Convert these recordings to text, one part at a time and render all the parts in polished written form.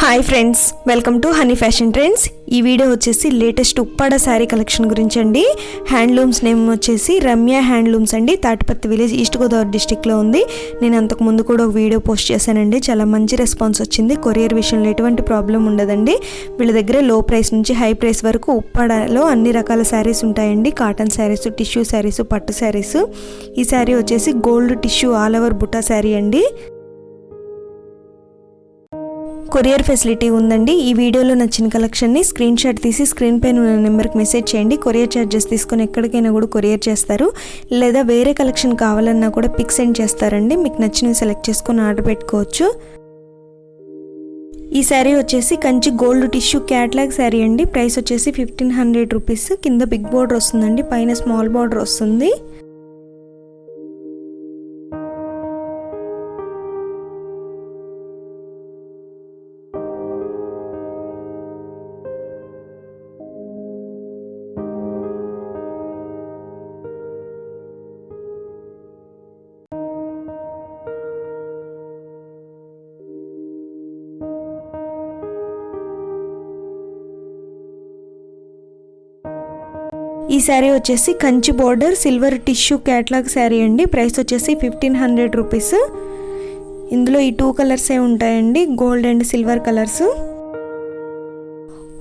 Hi friends, welcome to honey fashion trends. ఈ video వచ్చేసి latest Uppada sari collection గురించి అండి. హ్యాండ్లూమ్స్ నేమ్ వచ్చేసి రమ్య హ్యాండ్లూమ్స్ అండి. తాటిపత్తి విలేజ్, ఈస్ట్ గోదావరి డిస్టిక్లో ఉంది. నేను అంతకు ముందు కూడా ఒక వీడియో పోస్ట్ చేశానండి. చాలా మంచి రెస్పాన్స్ వచ్చింది. కొరియర్ విషయంలో ఎటువంటి ప్రాబ్లం ఉండదండి. వీళ్ళ దగ్గర లో ప్రైస్ నుంచి హై ప్రైస్ వరకు ఉప్పాడలో అన్ని రకాల శారీస్ ఉంటాయండి. కాటన్ శారీస్, టిష్యూ శారీస్, పట్టు శారీస్. ఈ శారీ వచ్చేసి గోల్డ్ టిష్యూ ఆల్ ఓవర్ బుటా శారీ అండి. కొరియర్ ఫెసిలిటీ ఉందండి. ఈ వీడియోలో నచ్చిన కలెక్షన్ని స్క్రీన్ షాట్ తీసి స్క్రీన్ పైన ఉన్న నెంబర్కి మెసేజ్ చేయండి. కొరియర్ ఛార్జెస్ తీసుకొని ఎక్కడికైనా కూడా కొరియర్ చేస్తారు. లేదా వేరే కలెక్షన్ కావాలన్నా కూడా పిక్ సెండ్ చేస్తారండి. మీకు నచ్చినవి సెలెక్ట్ చేసుకొని ఆర్డర్ పెట్టుకోవచ్చు. ఈ శారీ వచ్చేసి Kanchi gold tissue catalogue sari అండి. ప్రైస్ వచ్చేసి 1500 రూపీస్. కింద బిగ్ బార్డర్ వస్తుందండి, పైన స్మాల్ బార్డర్ వస్తుంది. ఈ శారీ వచ్చేసి Kanchi border silver tissue catalogue sari అండి. ప్రైస్ వచ్చేసి 1500 రూపీస్. ఇందులో ఈ 2 కలర్సే ఉంటాయండి, గోల్డ్ అండ్ సిల్వర్ కలర్స్.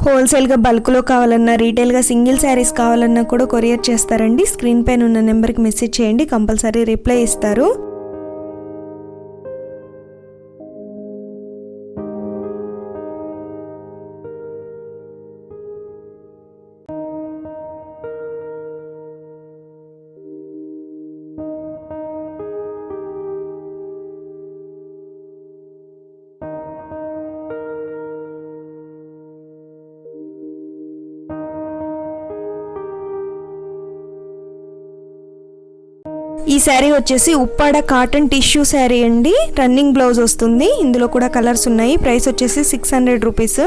హోల్సేల్గా బల్క్లో కావాలన్నా, రీటైల్గా సింగిల్ శారీస్ కావాలన్నా కూడా కొరియర్ చేస్తారండి. స్క్రీన్ పైన ఉన్న నెంబర్కి మెసేజ్ చేయండి, కంపల్సరీ రిప్లై ఇస్తారు. ఈ శారీ వచ్చేసి ఉప్పాడ కాటన్ టిష్యూ శారీ అండి. రన్నింగ్ బ్లౌజ్ వస్తుంది. ఇందులో కూడా కలర్స్ ఉన్నాయి. ప్రైస్ వచ్చేసి 600 రూపీస్.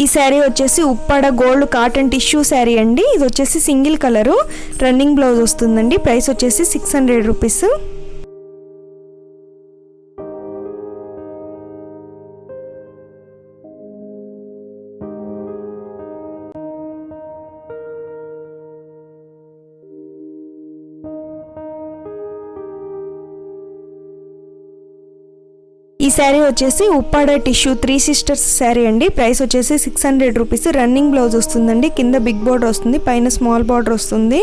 ఈ శారీ వచ్చేసి Uppada gold cotton tissue sari అండి. ఇది వచ్చేసి సింగిల్ కలరు, రన్నింగ్ బ్లౌజ్ వస్తుందండి. ప్రైస్ వచ్చేసి 600 రూపీస్. ఈ శారీ వచ్చేసి ఉప్పాడ టిష్యూ 3 సిస్టర్స్ శారీ అండి. ప్రైస్ వచ్చేసి 600 రూపీస్. రన్నింగ్ బ్లౌజ్ వస్తుందండి. కింద బిగ్ బార్డర్ వస్తుంది, పైన స్మాల్ బార్డర్ వస్తుంది.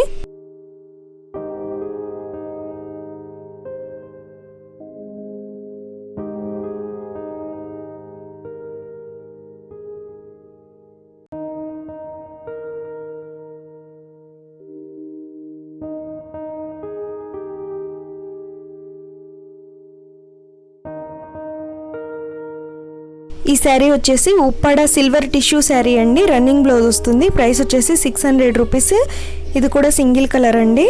ఈ శారీ వచ్చేసి ఉప్పాడ సిల్వర్ టిష్యూ శారీ అండి. రన్నింగ్ బ్లౌజ్ వస్తుంది. ప్రైస్ వచ్చేసి 600 రూపీస్. ఇది కూడా సింగిల్ కలర్ అండి.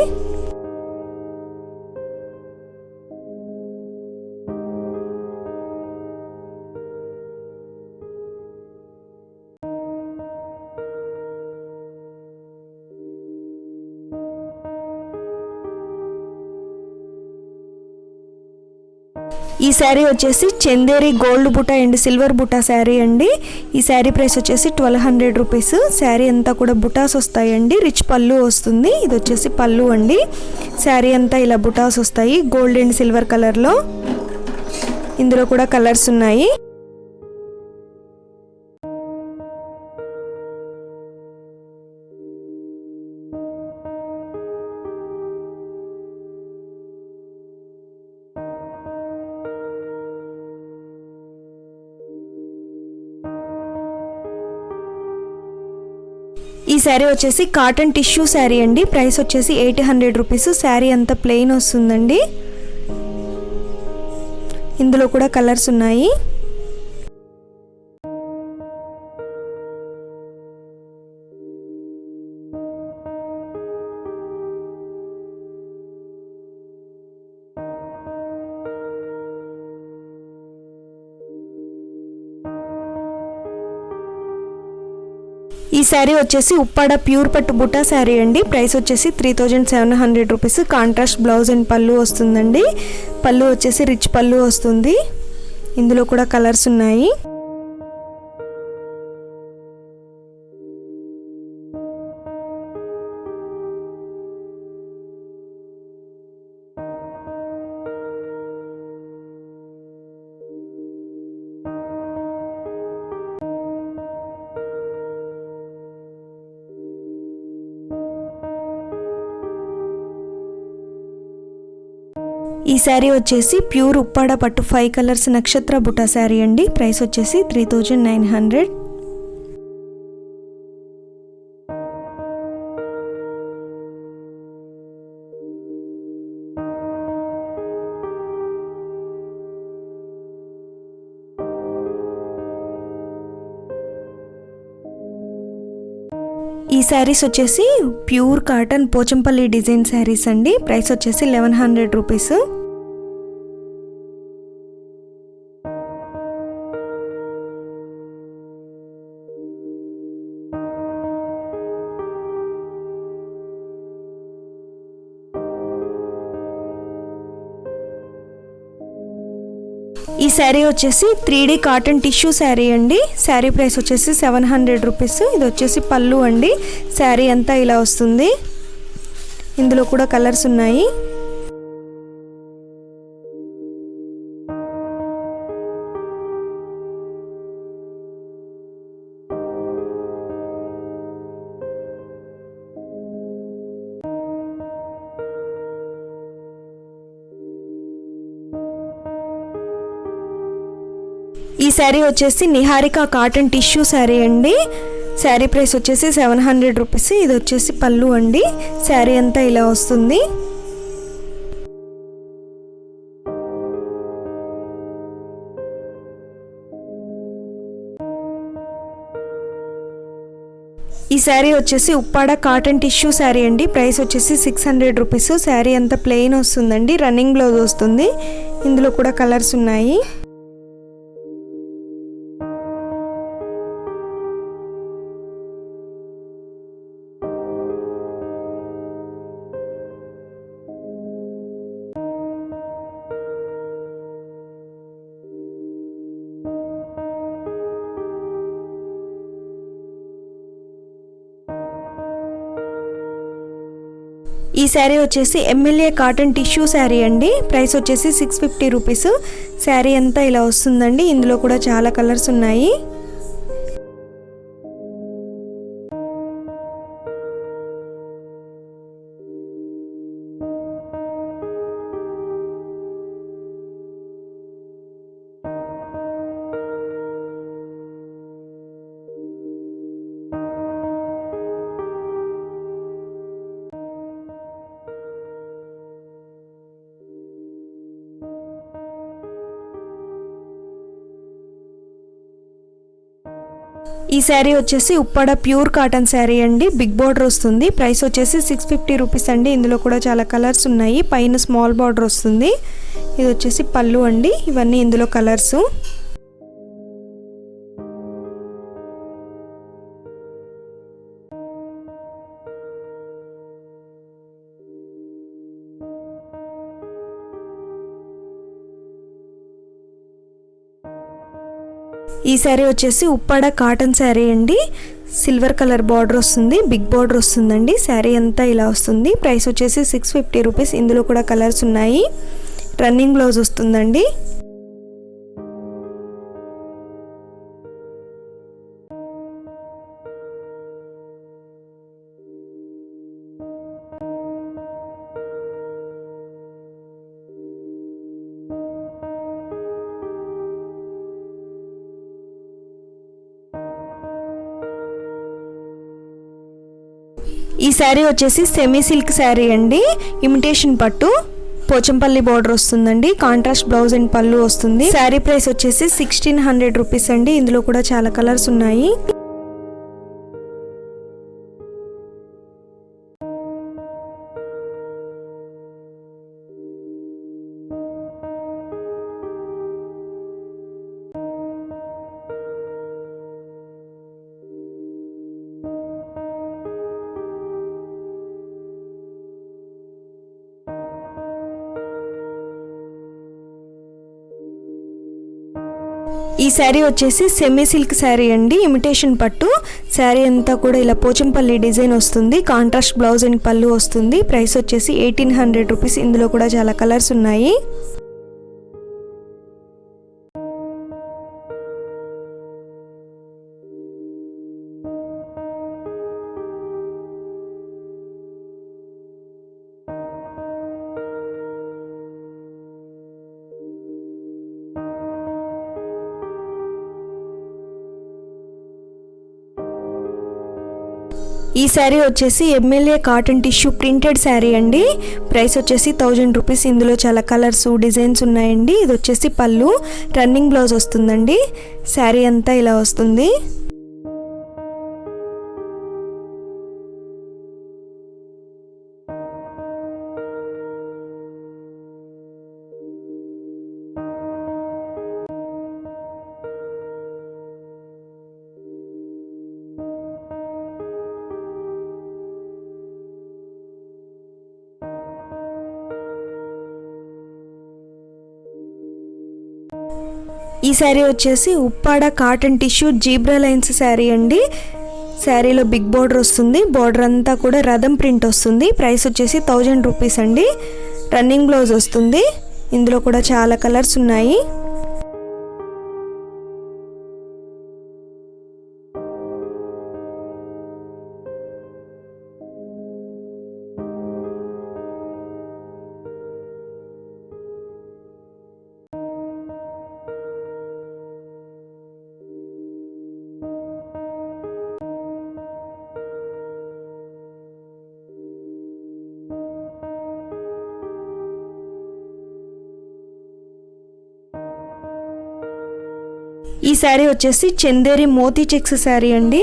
ఈ శారీ వచ్చేసి చందేరి గోల్డ్ బుటా అండ్ సిల్వర్ బుటా శారీ అండి. ఈ శారీ ప్రైస్ వచ్చేసి 1200 రూపీస్. శారీ అంతా కూడా బుటాస్ వస్తాయండి. రిచ్ పళ్ళు వస్తుంది. ఇది వచ్చేసి పళ్ళు అండి. శారీ అంతా ఇలా బుటాస్ వస్తాయి, గోల్డ్ అండ్ సిల్వర్ కలర్లో. ఇందులో కూడా కలర్స్ ఉన్నాయి. ఈ శారీ వచ్చేసి కాటన్ టిష్యూ శారీ అండి. ప్రైస్ వచ్చేసి 800 రూపీస్. శారీ అంతా ప్లెయిన్ వస్తుందండి. ఇందులో కూడా కలర్స్ ఉన్నాయి. ఈ శారీ వచ్చేసి ఉప్పాడ ప్యూర్ పట్టు బుటా శారీ అండి. ప్రైస్ వచ్చేసి 3700 రూపీస్. కాంట్రాస్ట్ బ్లౌజ్ అండ్ పళ్ళు వస్తుందండి. పళ్ళు వచ్చేసి రిచ్ పళ్ళు వస్తుంది. ఇందులో కూడా కలర్స్ ఉన్నాయి. ఈ శారీ వచ్చేసి ప్యూర్ ఉప్పాడ పట్టు 5 కలర్స్ నక్షత్ర బుటా శారీ అండి. ప్రైస్ వచ్చేసి 3900. ఈ శారీస్ వచ్చేసి pure cotton Pochampally design saris అండి. ప్రైస్ వచ్చేసి 1100 రూపీస్. ఈ శారీ వచ్చేసి 3D కాటన్ టిష్యూ శారీ అండి. శారీ ప్రైస్ వచ్చేసి 700 రూపీస్. ఇది వచ్చేసి పళ్ళు అండి. శారీ అంతా ఇలా వస్తుంది. ఇందులో కూడా కలర్స్ ఉన్నాయి. ఈ శారీ వచ్చేసి నిహారిక కాటన్ టిష్యూ శారీ అండి. శారీ ప్రైస్ వచ్చేసి 700 రూపీస్. ఇది వచ్చేసి పళ్ళు అండి. శారీ అంతా ఇలా వస్తుంది. ఈ శారీ వచ్చేసి ఉప్పాడ కాటన్ టిష్యూ శారీ అండి. ప్రైస్ వచ్చేసి 600 రూపీస్. శారీ అంతా ప్లెయిన్ వస్తుందండి. రన్నింగ్ బ్లౌజ్ వస్తుంది. ఇందులో కూడా కలర్స్ ఉన్నాయి. ఈ శారీ వచ్చేసి ఎమ్మెల్యే కాటన్ టిష్యూ శారీ అండి. ప్రైస్ వచ్చేసి 650 రూపీస్. శారీ అంతా ఇలా వస్తుందండి. ఇందులో కూడా చాలా కలర్స్ ఉన్నాయి. ఈ శారీ వచ్చేసి ఉప్పాడ ప్యూర్ కాటన్ శారీ అండి. బిగ్ బార్డర్ వస్తుంది. ప్రైస్ వచ్చేసి 650 రూపీస్ అండి. ఇందులో కూడా చాలా కలర్స్ ఉన్నాయి. పైన స్మాల్ బార్డర్ వస్తుంది. ఇది వచ్చేసి పళ్ళు అండి. ఇవన్నీ ఇందులో కలర్స్. ఈ శారీ వచ్చేసి ఉప్పాడ కాటన్ శారీ అండి. సిల్వర్ కలర్ బార్డర్ వస్తుంది. బిగ్ బార్డర్ వస్తుందండి. శారీ అంతా ఇలా వస్తుంది. ప్రైస్ వచ్చేసి 650 రూపీస్. ఇందులో కూడా కలర్స్ ఉన్నాయి. రన్నింగ్ బ్లౌజ్ వస్తుందండి. ఈ శారీ వచ్చేసి సెమీ సిల్క్ శారీ అండి. ఇమిటేషన్ పట్టు పోచంపల్లి బార్డర్ వస్తుందండి. కాంట్రాస్ట్ బ్లౌజ్ అండ్ పళ్ళు వస్తుంది. శారీ ప్రైస్ వచ్చేసి 1600 రూపీస్ అండి. ఇందులో కూడా చాలా కలర్స్ ఉన్నాయి. ఈ శారీ వచ్చేసి సెమీ సిల్క్ శారీ అండి, ఇమిటేషన్ పట్టు. శారీ అంతా కూడా ఇలా పోచంపల్లి డిజైన్ వస్తుంది. కాంట్రాస్ట్ బ్లౌజ్ అండ్ పళ్ళు వస్తుంది. ప్రైస్ వచ్చేసి 1800 రూపీస్. ఇందులో కూడా చాలా కలర్స్ ఉన్నాయి. ఈ శారీ వచ్చేసి MLA cotton tissue printed sari అండి. ప్రైస్ వచ్చేసి 1000 రూపీస్. ఇందులో చాలా కలర్స్ డిజైన్స్ ఉన్నాయండి. ఇది వచ్చేసి పళ్ళు, రన్నింగ్ బ్లౌజ్ వస్తుందండి. శారీ అంతా ఇలా వస్తుంది. ఈ శారీ వచ్చేసి Uppada cotton tissue zebra lines sari అండి. శారీలో బిగ్ బార్డర్ వస్తుంది. బార్డర్ అంతా కూడా రథం ప్రింట్ వస్తుంది. ప్రైస్ వచ్చేసి 1000 రూపీస్ అండి. రన్నింగ్ బ్లౌజ్ వస్తుంది. ఇందులో కూడా చాలా కలర్స్ ఉన్నాయి. ఈ శారీ వచ్చేసి చందేరి మోతీ చెక్స్ శారీ అండి.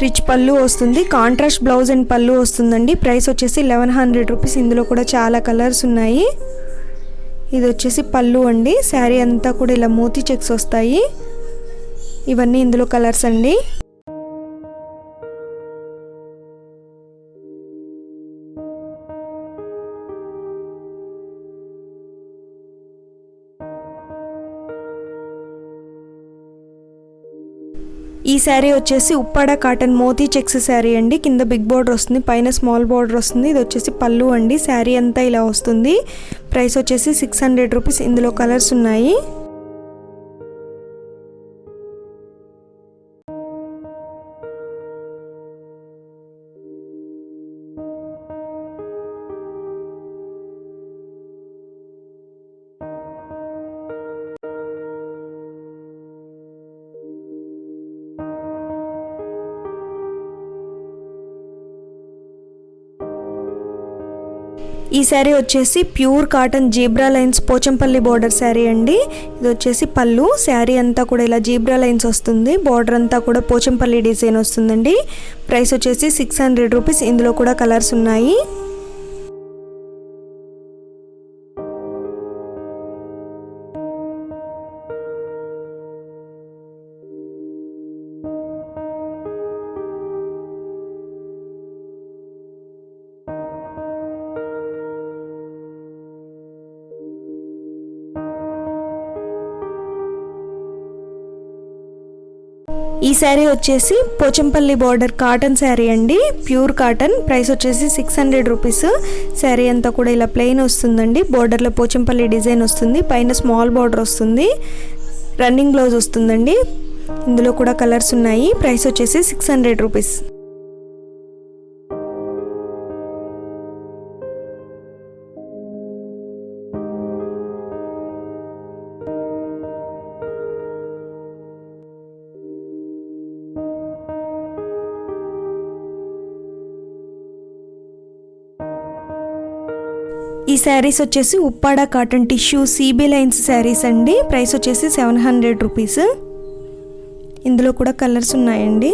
రిచ్ పళ్ళు వస్తుంది. కాంట్రాస్ట్ బ్లౌజ్ అండ్ పళ్ళు వస్తుందండి. ప్రైస్ వచ్చేసి 1100 రూపీస్. ఇందులో కూడా చాలా కలర్స్ ఉన్నాయి. ఇది వచ్చేసి పళ్ళు అండి. శారీ అంతా కూడా ఇలా మోతీ చెక్స్ వస్తాయి. ఇవన్నీ ఇందులో కలర్స్ అండి. ఈ శారీ వచ్చేసి ఉప్పాడ కాటన్ మోతీ చెక్స్ శారీ అండి. కింద బిగ్ బార్డర్ వస్తుంది, పైన స్మాల్ బార్డర్ వస్తుంది. ఇది వచ్చేసి పళ్ళు అండి. శారీ అంతా ఇలా వస్తుంది. ప్రైస్ వచ్చేసి 600 రూపీస్. ఇందులో కలర్స్ ఉన్నాయి. ఈ శారీ వచ్చేసి pure cotton zebra lines Pochampally border sari అండి. ఇది వచ్చేసి పళ్ళు. శారీ అంతా కూడా ఇలా జీబ్రా లైన్స్ వస్తుంది. బార్డర్ అంతా కూడా పోచంపల్లి డిజైన్ వస్తుందండి. ప్రైస్ వచ్చేసి 600 రూపీస్. ఇందులో కూడా కలర్స్ ఉన్నాయి. ఈ శారీ వచ్చేసి పోచంపల్లి బార్డర్ కాటన్ శారీ అండి. Pure cotton. ప్రైస్ వచ్చేసి 600 రూపీస్. శారీ అంతా కూడా ఇలా ప్లెయిన్ వస్తుందండి. బార్డర్లో పోచంపల్లి డిజైన్ వస్తుంది. పైన స్మాల్ బార్డర్ వస్తుంది. రన్నింగ్ బ్లౌజ్ వస్తుందండి. ఇందులో కూడా కలర్స్ ఉన్నాయి. ప్రైస్ వచ్చేసి 600 రూపీస్. ఈ శారీస్ వచ్చేసి Uppada cotton tissue CB lines saris అండి. ప్రైస్ వచ్చేసి 700 రూపీస్. ఇందులో కూడా కలర్స్ ఉన్నాయండి.